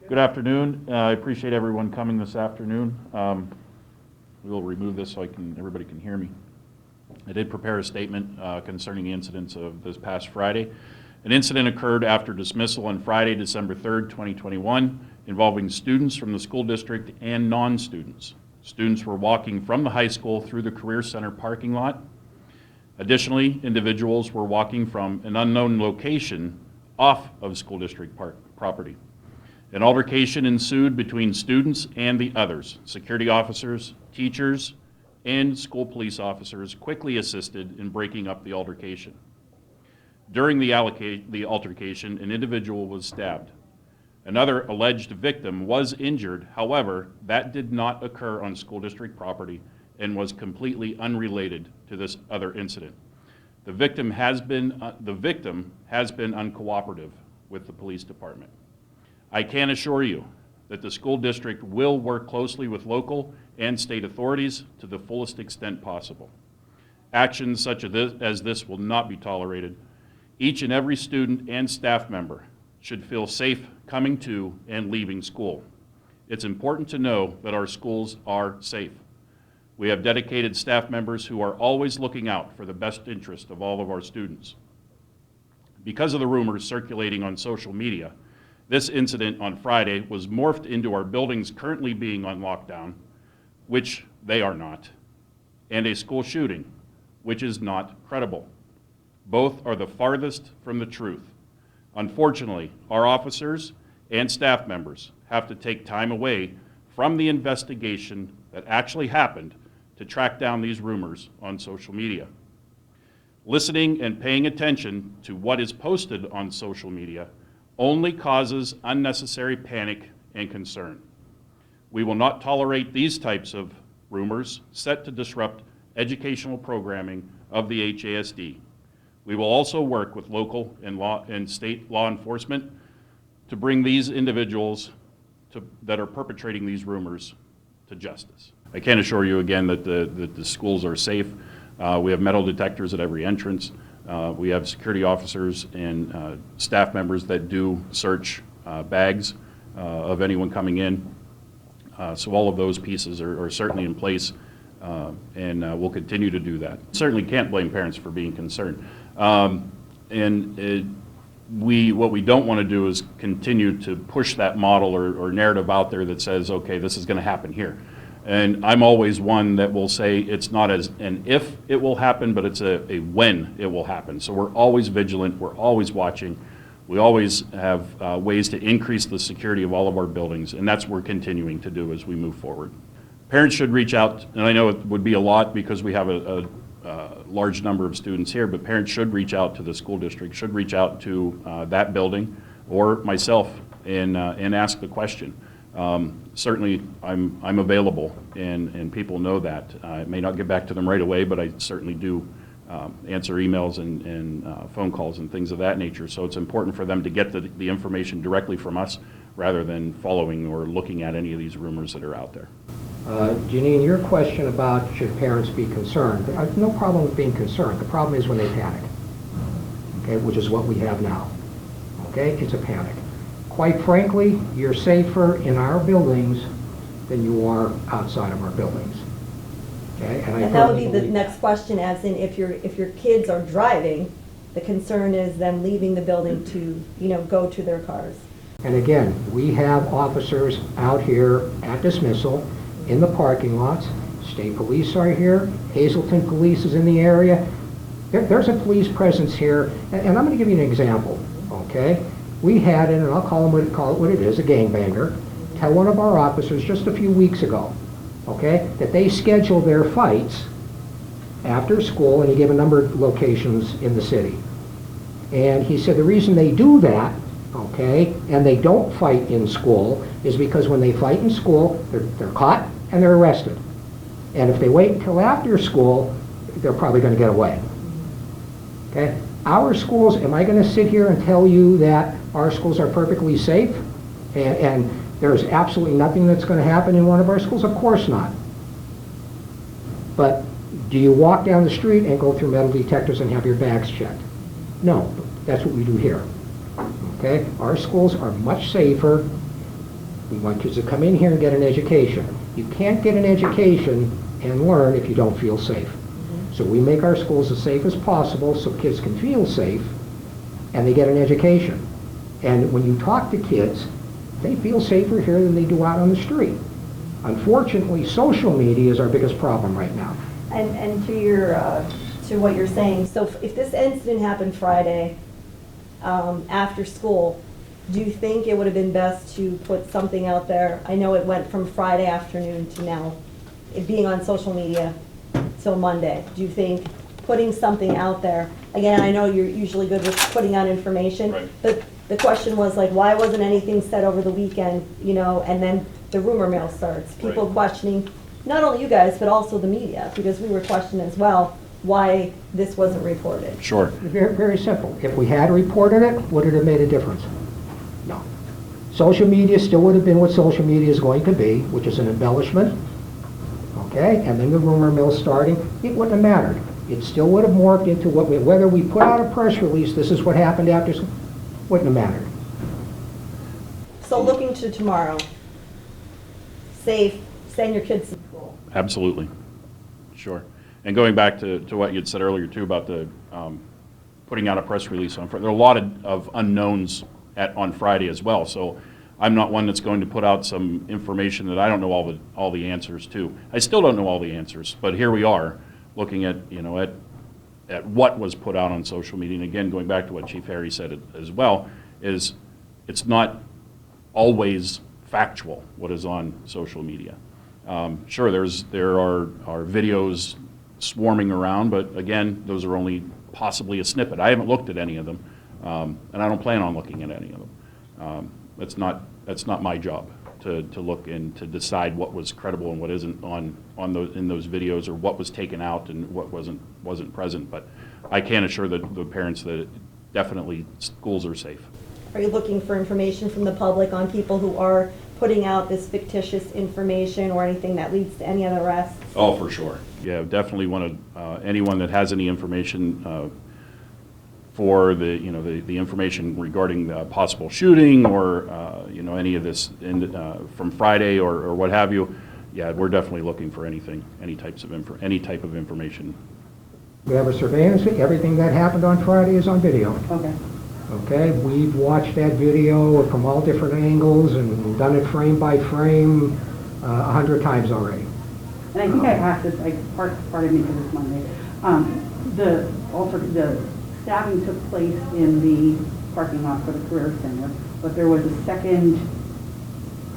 Good afternoon. I appreciate everyone coming this afternoon. We will remove this so everybody can hear me. I did prepare a statement concerning the incidents of this past Friday. An incident occurred after dismissal on Friday, December 3rd, 2021, involving students from the school district and non-students. Students were walking from the high school through the Career Center parking lot. Additionally, individuals were walking from an unknown location off of school district property. An altercation ensued between students and the others. Security officers, teachers, and school police officers quickly assisted in breaking up the altercation. During the altercation, an individual was stabbed. Another alleged victim was injured. However, that did not occur on school district property and was completely unrelated to this other incident. The victim has been uncooperative with the police department. I can assure you that the school district will work closely with local and state authorities to the fullest extent possible. Actions such as this will not be tolerated. Each and every student and staff member should feel safe coming to and leaving school. It's important to know that our schools are safe. We have dedicated staff members who are always looking out for the best interest of all of our students. Because of the rumors circulating on social media, this incident on Friday was morphed into our buildings currently being on lockdown, which they are not, and a school shooting, which is not credible. Both are the farthest from the truth. Unfortunately, our officers and staff members have to take time away from the investigation that actually happened to track down these rumors on social media. Listening and paying attention to what is posted on social media only causes unnecessary panic and concern. We will not tolerate these types of rumors set to disrupt educational programming of the HASD. We will also work with local and state law enforcement to bring these individuals that are perpetrating these rumors to justice. I can assure you again that the schools are safe. We have metal detectors at every entrance. We have security officers and staff members that do search bags of anyone coming in. So all of those pieces are certainly in place, and we'll continue to do that. Certainly can't blame parents for being concerned. What we don't want to do is continue to push that model or narrative out there that says, okay, this is going to happen here. And I'm always one that will say it's not as an if it will happen, but it's a when it will happen. So we're always vigilant, we're always watching, we always have ways to increase the security of all of our buildings, and that's what we're continuing to do as we move forward. Parents should reach out, and I know it would be a lot because we have a large number of students here, but parents should reach out to the school district, should reach out to that building or myself and ask the question. Certainly I'm available, and people know that. I may not get back to them right away, but I certainly do answer emails and phone calls and things of that nature. So it's important for them to get the information directly from us rather than following or looking at any of these rumors that are out there. Janine, your question about should parents be concerned, I have no problem with being concerned. The problem is when they panic, okay, which is what we have now. Okay, it's a panic. Quite frankly, you're safer in our buildings than you are outside of our buildings. Okay? And that would be the next question, as in if your kids are driving, the concern is them leaving the building to, go to their cars. And again, we have officers out here at dismissal in the parking lots. State police are here. Hazleton police is in the area. There's a police presence here, and I'm going to give you an example. Okay. We had, and I'll call it what it is, a gangbanger, tell one of our officers just a few weeks ago, okay, that they schedule their fights after school, and he gave a number of locations in the city. And he said the reason they do that, okay, and they don't fight in school, is because when they fight in school, they're caught and they're arrested. And if they wait until after school, they're probably going to get away. Okay? Our schools, am I going to sit here and tell you that our schools are perfectly safe and there's absolutely nothing that's going to happen in one of our schools? Of course not. But do you walk down the street and go through metal detectors and have your bags checked? No, that's what we do here. Okay? Our schools are much safer We want kids to come in here and get an education. You can't get an education and learn if you don't feel safe. So we make our schools as safe as possible so kids can feel safe and they get an education. And when you talk to kids, they feel safer here than they do out on the street. Unfortunately, social media is our biggest problem right now. And to your, to what you're saying, so if this incident happened Friday, after school, do you think it would have been best to put something out there? I know it went from Friday afternoon to now, it being on social media till Monday. Do you think putting something out there, again, I know you're usually good with putting out information, Right. but the question was like, why wasn't anything said over the weekend, you know, and then the rumor mill starts. People Right. questioning, not only you guys, but also the media, because we were questioning as well why this wasn't reported. Sure. Very, very simple. If we had reported it, would it have made a difference? No. Social media still would have been what social media is going to be, which is an embellishment, okay? And then the rumor mill starting, it wouldn't have mattered. It still would have morphed into what whether we put out a press release, this is what happened after, wouldn't have mattered. So looking to tomorrow, safe, send your kids to school. Absolutely. Sure. And going back to what you'd said earlier too about the putting out a press release on Friday, there are a lot of unknowns on Friday as well. So I'm not one that's going to put out some information that I don't know all the answers to. I still don't know all the answers, but here we are looking at, you know, at what was put out on social media. And again, going back to what Chief Harry said as well, is it's not always factual what is on social media. Sure, there are videos swarming around, but again, those are only possibly a snippet. I haven't looked at any of them, and I don't plan on looking at any of them. That's not my job to look and to decide what was credible and what isn't in those videos, or what was taken out and what wasn't present. But I can assure the parents that definitely schools are safe. Are you looking for information from the public on people who are putting out this fictitious information or anything that leads to any other arrests? Oh, for sure. Yeah, definitely want to, anyone that has any information for the information regarding the possible shooting or, any of this from Friday or what have you, yeah, we're definitely looking for anything, any type of information. We have a surveillance, everything that happened on Friday is on video. Okay. Okay, we've watched that video from all different angles and done it frame by frame 100 times already. And I think I asked this, pardon me because it's Monday. The stabbing took place in the parking lot for the Career Center, but there was a second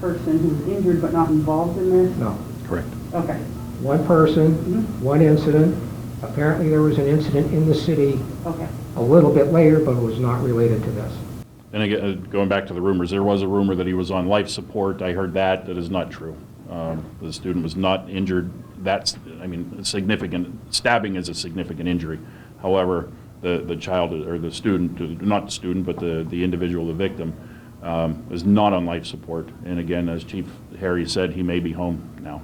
person who was injured but not involved in this? No. Correct. Okay. One person, one incident. Apparently there was an incident in the city Okay. a little bit later, but it was not related to this. And again, going back to the rumors, there was a rumor that he was on life support. I heard that. That is not true. The student was not injured. Significant stabbing is a significant injury. However, the child or the student, not the student, but the individual, the victim, is not on life support. And again, as Chief Harry said, he may be home now.